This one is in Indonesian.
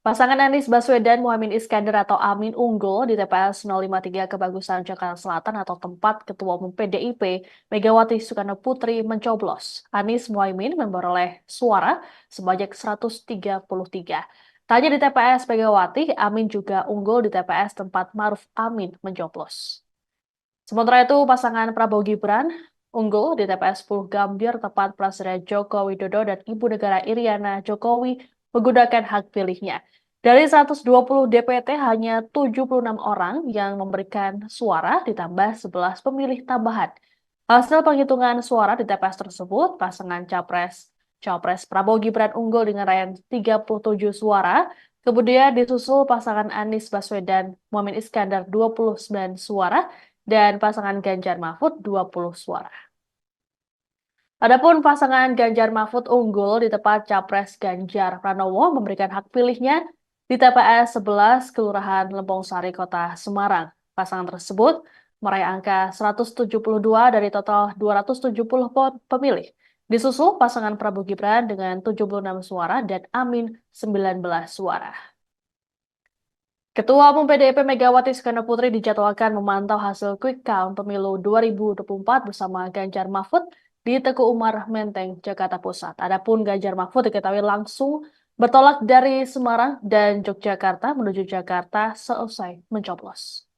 Pasangan Anies Baswedan Muhaimin Iskandar atau Amin unggul di TPS 053 Kebagusan Jakarta Selatan atau tempat Ketua Umum PDIP Megawati Soekarno Putri mencoblos. Anies Muhaimin memperoleh suara sebanyak 133. Tanya di TPS Megawati, Amin juga unggul di TPS tempat Maruf Amin mencoblos. Sementara itu, pasangan Prabowo Gibran unggul di TPS 10 Gambir tempat Presiden Joko Widodo dan Ibu Negara Iriana Jokowi menggunakan hak pilihnya. Dari 120 DPT, hanya 76 orang yang memberikan suara ditambah 11 pemilih tambahan. Hasil penghitungan suara di TPS tersebut, pasangan Cawapres Prabowo Gibran unggul dengan raihan 37 suara, kemudian disusul pasangan Anies Baswedan Muhammad Iskandar 29 suara, dan pasangan Ganjar Mahfud 20 suara. Adapun pasangan Ganjar Mahfud unggul di tempat Capres Ganjar Pranowo memberikan hak pilihnya di TPS 11 Kelurahan Lempong Sari, Kota Semarang. Pasangan tersebut meraih angka 172 dari total 270 pemilih. Disusul pasangan Prabowo Gibran dengan 76 suara dan Amin 19 suara. Ketua Umum PDIP Megawati Soekarno Putri dijadwalkan memantau hasil quick count pemilu 2024 bersama Ganjar Mahfud di Teguh Umar Menteng, Jakarta Pusat. Adapun Ganjar Mahfud diketahui langsung bertolak dari Semarang dan Yogyakarta menuju Jakarta seusai mencoblos.